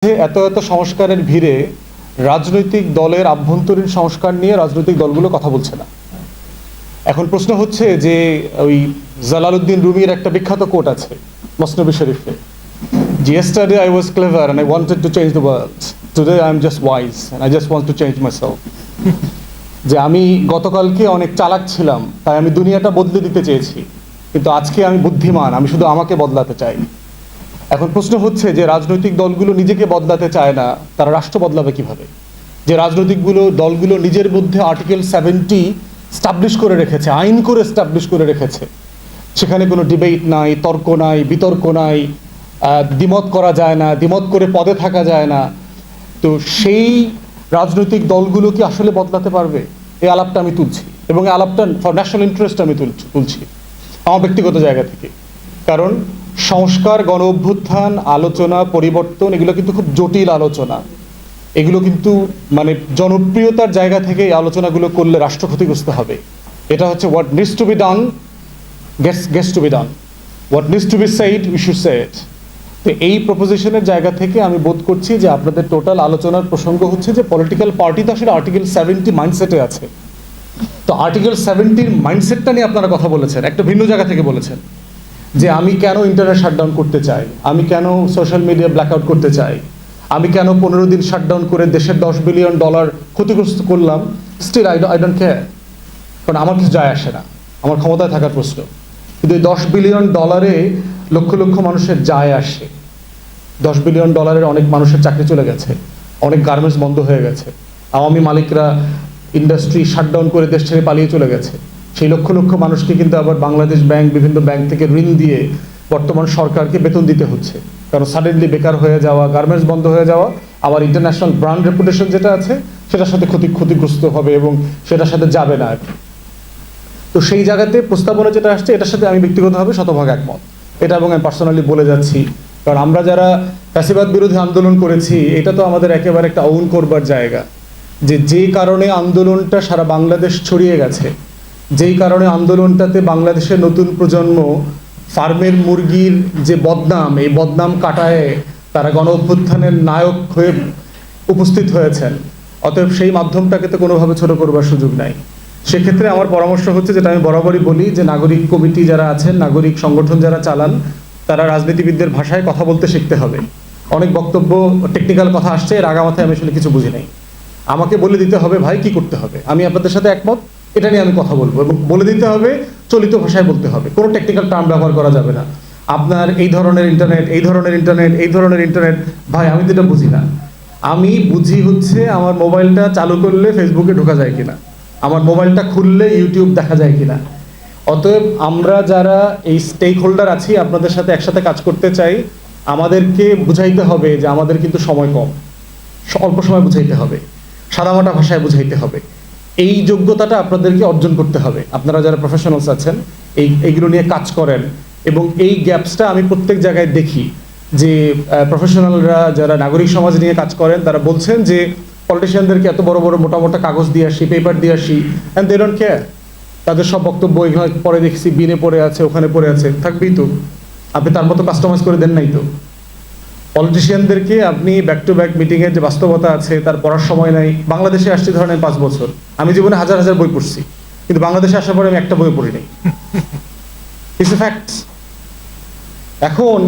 এত এত সংস্কারের ভিড়ে রাজনৈতিক দলের আভ্যন্তরীণ সংস্কার নিয়ে রাজনৈতিক দলগুলো কথা বলছে না। এখন প্রশ্ন হচ্ছে যে ওই জালালউদ্দিন রুমির একটা বিখ্যাত কোট আছে মসনবী শরীফে, যে yesterday I was clever and I wanted to change the world, today I am just wise and I just want to change myself. যে আমি গতকালকে অনেক চালাক ছিলাম, তাই আমি দুনিয়াটা বদলে দিতে চেয়েছি, কিন্তু আজকে আমি বুদ্ধিমান, আমি শুধু আমাকে বদলাতে চাই। এখন প্রশ্ন হচ্ছে যে রাজনৈতিক দলগুলো নিজেকে বদলাতে চায় না, তারা রাষ্ট্র বদলাবে কিভাবে? যে দলগুলো নিজের মধ্যে আর্টিকেল 70 স্টাবলিশ করে রেখেছে, আইন করে স্টাবলিশ করে রেখেছে, সেখানে কোনো ডিবেট নাই, তর্ক নাই, বিতর্ক নাই, দ্বিমত করা যায় না, দ্বিমত করে পদে থাকা যায় না। তো সেই রাজনৈতিক দলগুলো কি আসলে বদলাতে পারবে? এই আলাপটা আমি তুলছি, এবং এই আলাপটা ফর ন্যাশনাল ইন্টারেস্ট আমি তুলছি আমার ব্যক্তিগত জায়গা থেকে। কারণ সংস্কার, গণ অভ্যুত্থান, আলোচনা, পরিবর্তন, এগুলো কিন্তু খুব জটিল আলোচনা। এগুলো কিন্তু মানে জনপ্রিয়তার জায়গা থেকে এই আলোচনাগুলো করলে রাষ্ট্র ক্ষতিগ্রস্ত হবে। এটা হচ্ছে what needs to be done gets to be done, what needs to be said we should say it. তো এই প্রপোজিশনের জায়গা থেকে আমি বোধ করছি যে আপনাদের টোটাল আলোচনার প্রসঙ্গ হচ্ছে যে পলিটিক্যাল পার্টি তো আসলে আর্টিকেল 70 মাইন্ডসেটে আছে। তো আর্টিকেল 70 মাইন্ডসেটটা নিয়ে আপনারা কথা বলেছেন, একটা ভিন্ন জায়গা থেকে বলেছেন যে আমি কেন ইন্টারনেট শাটডাউন করতে চাই, আমি কেন সোশ্যাল মিডিয়া ব্ল্যাকআউট করতে চাই, আমি কেন 15 দিন শাটডাউন করে দেশের $10 বিলিয়ন ক্ষতিগ্রস্ত করলাম। স্টিল আই ডোন্ট কেয়ার, কারণ আমার কিছু যায় আসে না, আমার ক্ষমতায় থাকার প্রশ্ন। কিন্তু এই $10 বিলিয়ন লক্ষ লক্ষ মানুষের যায় আসে। $10 বিলিয়ন অনেক মানুষের চাকরি চলে গেছে, অনেক গার্মেন্টস বন্ধ হয়ে গেছে, আওয়ামী মালিকরা ইন্ডাস্ট্রি শাটডাউন করে দেশ ছেড়ে পালিয়ে চলে গেছে। সেই লক্ষ লক্ষ মানুষকে কিন্তু আবার বাংলাদেশ ব্যাংক, বিভিন্ন ব্যাংক থেকে ঋণ দিয়ে বর্তমান সরকারকে বেতন দিতে হচ্ছে, কারণ সাডেনলি বেকার হয়ে যাওয়া, গার্মেন্টস বন্ধ হয়ে যাওয়া, আবার ইন্টারন্যাশনাল ব্র্যান্ড রেপুটেশন যেটা আছে সেটার সাথে ক্ষতিগ্রস্ত হবে এবং সেটার সাথে যাবে না আর কি। তো সেই জায়গাতে প্রস্তাবনা যেটা আসছে এটার সাথে আমি ব্যক্তিগতভাবে শতভাগ একমত এটা, এবং আমি পার্সোনালি বলে যাচ্ছি। কারণ আমরা যারা ফ্যাসিবাদ বিরোধী আন্দোলন করেছি, এটা তো আমাদের একেবারে একটা অউন করবার জায়গা, যে কারণে আন্দোলনটা সারা বাংলাদেশ ছড়িয়ে গেছে, যেই কারণে আন্দোলনটাতে বাংলাদেশের নতুন প্রজন্ম ফার্মের মুরগির যে বদনাম, এই বদনাম কাটায় তারা গণ অভ্যুত্থানের নায়ক হয়ে উপস্থিত হয়েছেন। অতএব সেই মাধ্যমটাকে তো কোনোভাবে ছোট করবার সুযোগ নাই। সেক্ষেত্রে আমার পরামর্শ হচ্ছে, যেটা আমি বরাবরই বলি, যে নাগরিক কমিটি যারা আছেন, নাগরিক সংগঠন যারা চালান, তারা রাজনীতিবিদদের ভাষায় কথা বলতে শিখতে হবে। অনেক বক্তব্য টেকনিক্যাল কথা আসছে, এর আগামাথায় আমি আসলে কিছু বুঝি নাই। আমাকে বলে দিতে হবে ভাই কি করতে হবে, আমি আপনাদের সাথে একমত, এটা নিয়ে আমি কথা বলবো, এবং বলে দিতে হবে চলিত ভাষায় বলতে হবে, কোনো টেকনিক্যাল টার্ম ব্যবহার করা যাবে না। আপনার এই ধরনের ইন্টারনেট, এই ধরনের ইন্টারনেট, এই ধরনের ইন্টারনেট, ভাই আমি তো এটা বুঝি না। আমি বুঝি হচ্ছে আমার মোবাইলটা চালু করলে ফেসবুকে ঢোকা যায় কিনা, আমার মোবাইলটা খুললে ইউটিউব দেখা যায় কিনা। অতএব আমরা যারা এই স্টেক হোল্ডার আছি, আপনাদের সাথে একসাথে কাজ করতে চাই, আমাদেরকে বুঝাইতে হবে যে আমাদের কিন্তু সময় কম, অল্প সময় বুঝাইতে হবে, সাদামাটা ভাষায় বুঝাইতে হবে। এই যোগ্যতাটা আপনাদেরকে অর্জন করতে হবে। আপনারা যারা প্রফেশনালস আছেন, এইগুলো নিয়ে কাজ করেন, এবং এই গ্যাপসটা আমি প্রত্যেক জায়গায় দেখি যে প্রফেশনালরা যারা নাগরিক সমাজ নিয়ে কাজ করেন, তারা বলছেন যে পলিটিশিয়ানদেরকে এত বড় বড় মোটা মোটা কাগজ দিয়ে আসি, পেপার দিয়ে আসি, অ্যান্ড দে ডোন্ট কেয়ার। তাদের সব বক্তব্য এখানে পরে দেখছি বিনে পড়ে আছে, ওখানে পড়ে আছে, থাকবেই তো, আপনি তার মতো কাস্টমাইজ করে দেন নাই তো। পলিটিশিয়ানদেরকে আপনি ব্যাক টু ব্যাক মিটিংয়ের যে বাস্তবতা আছে তার পড়ার সময় নাই। বাংলাদেশে আসছি ধরেন 5 বছর, আমি জীবনে হাজার হাজার বই পড়ছি, কিন্তু বাংলাদেশে আসার পরে আমি একটা বই পড়ি নাই। It's a facts. এখন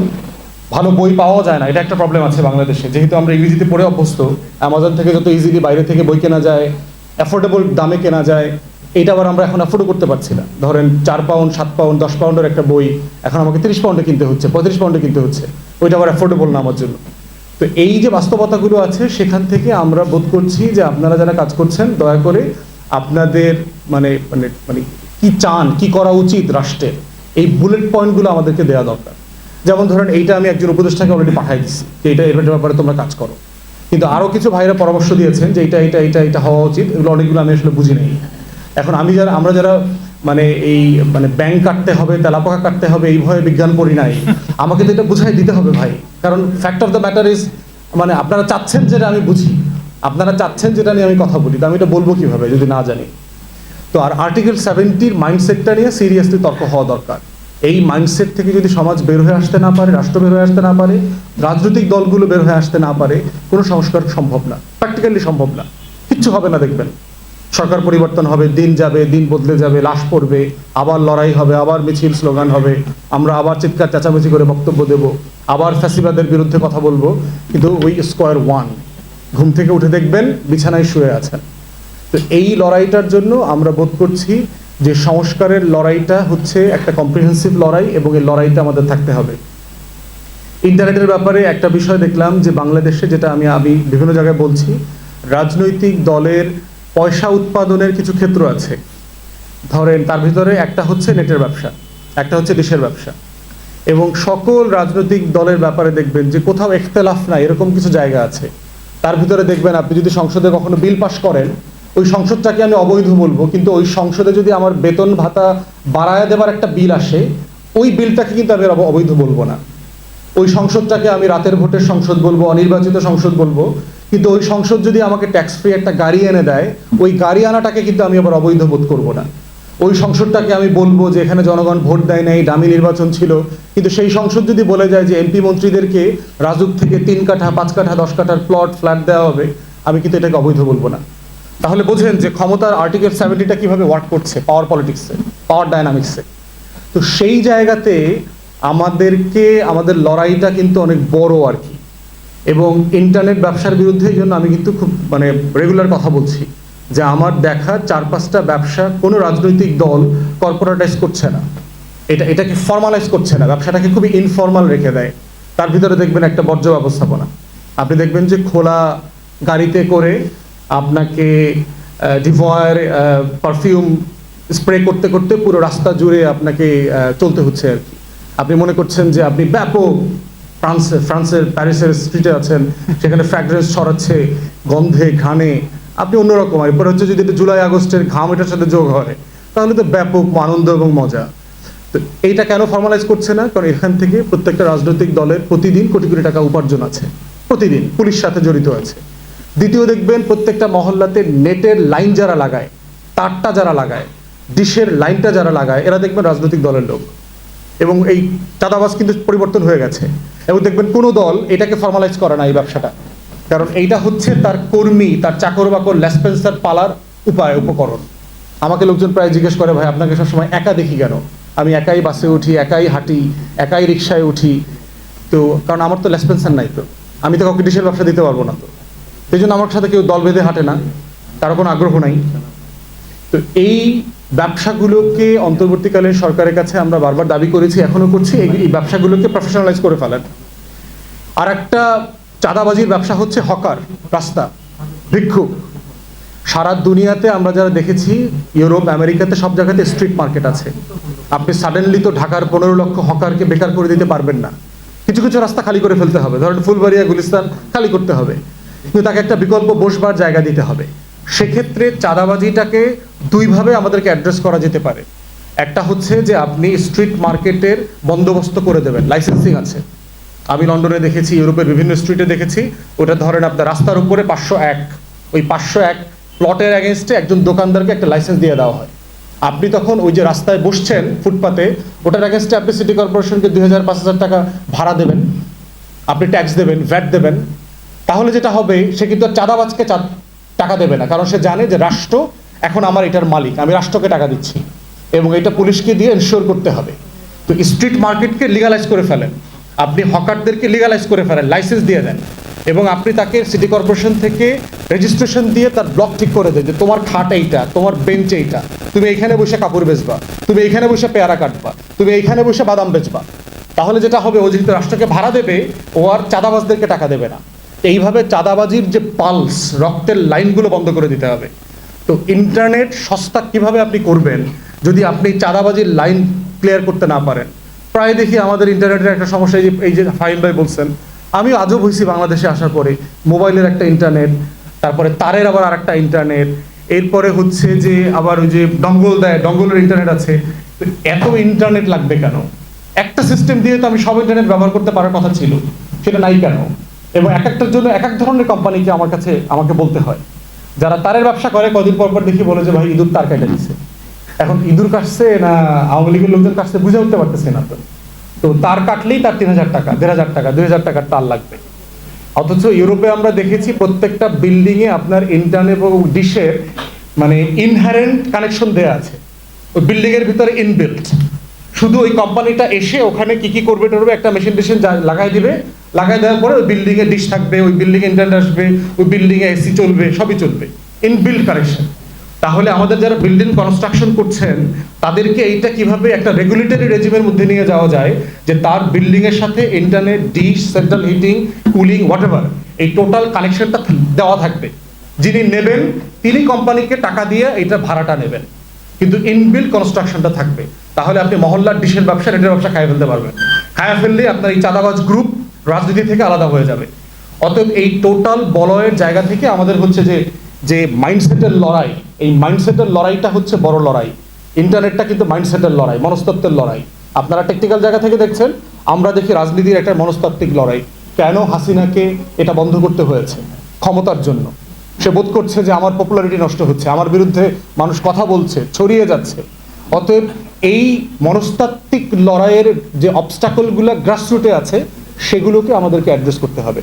ভালো বই পাওয়া যায় না, এটা একটা প্রবলেম আছে বাংলাদেশে। যেহেতু আমরা ইংরেজিতে পড়ে অভ্যস্ত, অ্যামাজন থেকে যত ইজিলি বাইরে থেকে বই কেনা যায়, অ্যাফোর্ডেবল দামে কেনা যায়, এইটা আবার আমরা এখন অ্যাফোর্ডও করতে পারছি না। ধরেন 4 পাউন্ড, 7 পাউন্ড, 10 পাউন্ডের একটা বই এখন আমাকে 30 পাউন্ডে কিনতে হচ্ছে, 35 পাউন্ডে কিনতে হচ্ছে, ওইটা আবার অ্যাফোর্ডেবল না আমার জন্য। তো এই যে বাস্তবতাগুলো আছে, সেখান থেকে আমরা বোধ করছি যে আপনারা যারা কাজ করছেন, দয়া করে আপনাদের মানে মানে মানে কি চান, কি করা উচিত রাষ্ট্রের, এই বুলেট পয়েন্টগুলো আমাদেরকে দেওয়া দরকার। যেমন ধরেন এইটা আমি একজন উপদেষ্টাকে অলরেডি পাঠিয়ে দিচ্ছি যে এর ব্যাপারে তোমরা কাজ করো, কিন্তু আরও কিছু ভাইরা পরামর্শ দিয়েছেন যে এটা হওয়া উচিত। এগুলো অনেকগুলো আমি আসলে বুঝি নেই। এখন আমরা যারা মানে এই মানে ব্যাংক কাটতে হবে, তেলাপোকা কাটতে হবে, এই ভয়ে বিজ্ঞান পড়ি নাই, আমাকে তো এটা বুঝাই দিতে হবে ভাই। কারণ fact of the matter is, মানে আপনারা চাচ্ছেন যেটা আমি বুঝি, আপনারা চাচ্ছেন যেটা নিয়ে আমি কথা বলি, তো আমি এটা বলবো কিভাবে যদি না জানি। তো আর আর্টিকেল 70 মাইন্ডসেটটা নিয়ে সিরিয়াসলি তর্ক হওয়া দরকার। এই মাইন্ডসেট থেকে যদি সমাজ বের হয়ে আসতে না পারে, রাষ্ট্র বের হয়ে আসতে না পারে, রাজনৈতিক দলগুলো বের হয়ে আসতে না পারে, কোনো সংস্কার সম্ভব না, প্র্যাকটিক্যালি সম্ভব না, কিচ্ছু হবে না। দেখবেন সরকার পরিবর্তন হবে, দিন যাবে, দিন বদলে যাবে, লাশ পড়বে, আবার লড়াই হবে, আবার মিছিল স্লোগান হবে, আমরা আবার চিৎকার চেঁচামেচি করে বক্তব্য দেব, আবার ফ্যাসিবাদের বিরুদ্ধে কথা বলবো, কিন্তু ওই স্কোয়ার ওয়ান। ঘুম থেকে উঠে দেখবেন বিছানায় শুয়ে আছেন। তো এই লড়াইটার জন্য আমরা বোধ করছি যে সংস্কারের লড়াইটা হচ্ছে একটা কম্প্রিহেন্সিভ লড়াই, এবং এই লড়াইটা আমাদের থাকতে হবে। ইন্টারনেটের ব্যাপারে একটা বিষয় দেখলাম যে বাংলাদেশে, যেটা আমি বিভিন্ন জায়গায় বলছি, রাজনৈতিক দলের পয়সা উৎপাদনের কিছু ক্ষেত্র আছে। ধরেন তার ভিতরে একটা হচ্ছে নেটের ব্যবসা, একটা হচ্ছে দেশের ব্যবসা, এবং সকল রাজনৈতিক দলের ব্যাপারে দেখবেন যে কোথাও ইখতিলাফ নাই এরকম কিছু জায়গা আছে। তার ভিতরে দেখবেন আপনি যদি সংসদে কখনো বিল পাস করেন, ওই সংসদটাকে আমি অবৈধ বলবো, কিন্তু ওই সংসদে যদি আমার বেতন ভাতা বাড়ায় দেবার একটা বিল আসে, ওই বিলটাকে কিন্তু আমি অবৈধ বলবো না। ওই সংসদটাকে আমি রাতের ভোটের সংসদ বলবো, অনির্বাচিত সংসদ বলবো, কিন্তু ওই সংসদ যদি আমাকে ট্যাক্স ফ্রি একটা গাড়ি এনে দেয়, ওই গাড়ি আনাটাকে কিন্তু আমি আবার অবৈধ বোধ করবো না। ওই সংসদটাকে আমি বলবো যে এখানে জনগণ ভোট দেয় নাই, দামি নির্বাচন ছিল, কিন্তু সেই সংসদ যদি বলে যায় যে এমপি মন্ত্রীদেরকে রাজুক থেকে 3 কাঠা 5 কাঠা 10 কাঠার প্লট ফ্ল্যাট দেওয়া হবে, আমি কিন্তু এটাকে অবৈধ বলবো না। তাহলে বোঝেন যে ক্ষমতার আর্টিকেল 70টা কিভাবে ওয়ার্ক করছে পাওয়ার পলিটিক্সে, পাওয়ার ডায়নামিক্সে। তো সেই জায়গাতে আমাদের লড়াইটা কিন্তু অনেক বড় আর কি। এবং ইন্টারনেট ব্যবসার বিরুদ্ধে এই জন্য আমি কিন্তু খুব রেগুলার কথা বলছি যে আমার দেখা 4-5টা ব্যবসা কোনো রাজনৈতিক দল কর্পোরেটাইজ করছে না, এটাকে ফর্মালাইজ করছে না, ব্যবসাটাকে খুবই ইনফর্মাল রেখে দেয়। তার ভিতরে দেখবেন একটা বর্জ্য ব্যবস্থাপনা। আপনি দেখবেন যে খোলা গাড়িতে করে আপনাকে ডিভয়ের পারফিউম স্প্রে করতে করতে পুরো রাস্তা জুড়ে আপনাকে চলতে হচ্ছে আর কি। আপনি মনে করছেন যে আপনি ব্যাপক ফ্রান্সের প্যারিসের স্ট্রিটে আছেন, সেখানে ফ্র্যাগ্রেন্স ছড়াচ্ছে, গন্ধে ঘ্রাণে আপনি অন্যরকম। আর এরপর হচ্ছে যদি এটা জুলাই আগস্টের ঘাম এটার সাথে যোগ হয়, তাহলে তো ব্যাপক আনন্দ এবং মজা। তো এইটা কেন ফর্মালাইজ করছে না? কারণ এখান থেকে প্রত্যেকটা রাজনৈতিক দলের প্রতিদিন কোটি কোটি টাকা উপার্জন আছে, প্রতিদিন পুলিশ সাথে জড়িত আছে। দ্বিতীয় দেখবেন প্রত্যেকটা মহল্লাতে নেটের লাইন যারা লাগায়, তারটা যারা লাগায়, ডিশের লাইনটা যারা লাগায়, এরা দেখবেন রাজনৈতিক দলের লোক। এবং এই চাঁদাবাজ কিন্তু পরিবর্তন হয়ে গেছে। এবং দেখবেন কোনো দল এটাকে ফর্মালাইজ করে না এই ব্যবসাটা, কারণ এইটা হচ্ছে তার কর্মী, তার চাকর বাকর লেসপেন্সার পালার উপকরণ। আমাকে লোকজন প্রায় জিজ্ঞেস করে, ভাই আপনাকে সবসময় একা দেখি কেন? আমি একাই বাসে উঠি, একাই হাঁটি, একাই রিক্সায় উঠি, তো কারণ আমার তো লেসপেন্সার নাই, তো আমি তো কাউকে ডিশের ব্যবসা দিতে পারবো না, তো সেই জন্য আমার সাথে কেউ দল বেঁধে হাঁটে না, তার কোনো আগ্রহ নাই। তো এই ব্যবসাগুলোকে অন্তর্বর্তীকালীন সরকারের কাছে আমরা বারবার দাবি করেছি, এখনো করছি, এই ব্যবসাগুলোকে প্রফেশনালাইজ করে ফেলেন। আর একটা চাঁদাবাজির ব্যবসা হচ্ছে হকার, রাস্তা ভিক্ষুক। সারা দুনিয়াতে আমরা যারা দেখেছি, ইউরোপ আমেরিকাতে সব জায়গাতে স্ট্রিট মার্কেট আছে। আপনি সাডেনলি তো ঢাকার 15 লক্ষ হকারকে বেকার করে দিতে পারবেন না, কিছু কিছু রাস্তা খালি করে ফেলতে হবে। ধরেন ফুলবাড়িয়া গুলিস্তান খালি করতে হবে, কিন্তু তাকে একটা বিকল্প বসবার জায়গা দিতে হবে। সেক্ষেত্রে চাঁদাবাজিটাকে দুইভাবে আমাদেরকে অ্যাড্রেস করা যেতে পারে। একটা হচ্ছে যে আপনি স্ট্রিট মার্কেটের বন্দোবস্ত করে দেবেন, লাইসেন্সিং আছে। আমি লন্ডনে দেখেছি, ইউরোপের বিভিন্ন স্ট্রিটে দেখেছি, ওটা ধরেন আপনার রাস্তার উপরে 501, ওই 501 প্লটের অ্যাগেনস্টে একজন দোকানদারকে একটা লাইসেন্স দিয়ে দেওয়া হয়। আপনি তখন ওই যে রাস্তায় বসছেন ফুটপাতে, ওটার অ্যাগেনস্টে আপনি সিটি কর্পোরেশনকে 2000-5000 টাকা ভাড়া দেবেন, আপনি ট্যাক্স দেবেন, ভ্যাট দেবেন। তাহলে যেটা হবে, সে কিন্তু আর চাঁদাবাজকে টাকা দেবে না, কারণ সে জানে যে রাষ্ট্র এখন আমার এটার মালিক, আমি রাষ্ট্রকে টাকা দিচ্ছি, এবং এটা পুলিশকে দিয়ে এনশিওর করতে হবে। তো স্ট্রিট মার্কেটকে লিগালাইজ করে ফেলেন, আপনি হকারদেরকে লিগালাইজ করে ফেলেন, লাইসেন্স দিয়ে দেন, এবং আপনি তাকে সিটি কর্পোরেশন থেকে রেজিস্ট্রেশন দিয়ে তার ব্লক ঠিক করে দেন যে তোমার খাট এইটা, তোমার বেঞ্চ এইটা, তুমি এইখানে বসে কাপড় বেচবা, তুমি এইখানে বসে পেয়ারা কাটবা, তুমি এইখানে বসে বাদাম বেচবা। তাহলে যেটা হবে, ও যেহেতু রাষ্ট্রকে ভাড়া দেবে, ও আর চাঁদাবাজদেরকে টাকা দেবে না। এইভাবে চাঁদাবাজির যে পালস, রক্তের লাইনগুলো বন্ধ করে দিতে হবে। তো ইন্টারনেট সস্তা কিভাবে আপনি করবেন যদি আপনি চাঁদাবাজির লাইন ক্লিয়ার করতে না পারেন? প্রায় দেখি আমাদের ইন্টারনেটের একটা সমস্যা, এই যে ফাহিম ভাই বলছেন, আমিও আজব হয়েছি বাংলাদেশে আসার পরে। মোবাইলের একটা ইন্টারনেট, তারপরে তারের আবার আর একটা ইন্টারনেট, এরপরে হচ্ছে যে আবার ওই যে ডঙ্গল দেয়, ডঙ্গলের ইন্টারনেট আছে। তো এত ইন্টারনেট লাগবে কেন? একটা সিস্টেম দিয়ে তো আমি সব ইন্টারনেট ব্যবহার করতে পারার কথা ছিল, সেটা নাই কেন? এবং এক একটার জন্য এক এক ধরনের কোম্পানিকে আমাকে বলতে হয়। যারা তারের ব্যবসা করে, কদিন পর পর দেখি বলে যে ভাই ইঁদুর তার কেটে দিচ্ছে। এখন ইঁদুর কাটছে না আওয়ামী লীগের লোকজন কাটছে বুঝে উঠতে পারতেছেন আপনার। তো তার কাটলেই তার 3,000 টাকা, 1,500 টাকা, 2,000 টাকার তার লাগবে। অথচ ইউরোপে আমরা দেখেছি প্রত্যেকটা বিল্ডিং এ আপনার ইন্টারনেট এবং ডিশের মানে ইনহারেন্ট কানেকশন দেয়া আছে, ওই বিল্ডিং এর ভিতরে ইনবিল্ট। শুধু ওই কোম্পানিটা এসে ওখানে কি কি করবে টরবে, একটা মেশিন টেশিন লাগাই দিবে, লাগাই দেওয়ার পরে ওই বিল্ডিং এ ডিশ থাকবে, ওই বিল্ডিং এ ইন্টারনেট আসবে, ওই বিল্ডিং এ এসি চলবে, সবই চলবে, ইনবিল্ট কানেকশন। তাহলে আমাদের যারা বিল্ডিং কনস্ট্রাকশন করছেন তাদেরকে এইটা কিভাবে একটা রেগুলেটরি রেজিমের মধ্যে নিয়ে যাওয়া যায় যে তার বিল্ডিং এর সাথে internet, dish, central heating, cooling, whatever এই টোটাল কানেকশনটা দেওয়া থাকবে। যিনি নেবেন তিনি কোম্পানিকে টাকা দিয়ে এটা ভাড়াটা নেবেন, কিন্তু ইনবিল্ট কনস্ট্রাকশনটা থাকবে। তাহলে আপনি মহল্লার ডিশের ব্যবসা, নেটের ব্যবসা খাইয়ে ফেলতে পারবেন। খাইয়ে ফেললে আপনার এই চাঁদাবাজ গ্রুপ রাজনীতি থেকে আলাদা হয়ে যাবে। অতএব এই টোটাল বলয়ের জায়গা থেকে আমাদের হচ্ছে যে মাইন্ডসেটের লড়াই, এই মাইন্ডসেটের লড়াইটা হচ্ছে বড় লড়াই। ইন্টারনেটটা কিন্তু মাইন্ডসেটের লড়াই, মনস্তত্ত্বের লড়াই। আপনারা টেকনিক্যাল জায়গা থেকে দেখছেন, আমরা দেখি রাজনীতির একটা মনস্তাত্ত্বিক লড়াই। কেন হাসিনাকে এটা বন্ধ করতে হয়েছে? ক্ষমতার জন্য। সে বোধ করছে যে আমার পপুলারিটি নষ্ট হচ্ছে, আমার বিরুদ্ধে মানুষ কথা বলছে, ছড়িয়ে যাচ্ছে। অতএব এই মনস্তাত্ত্বিক লড়াইয়ের যে অবস্টাকলগুলো গ্রাসরুটে আছে সেগুলোকে আমাদেরকে অ্যাড্রেস করতে হবে।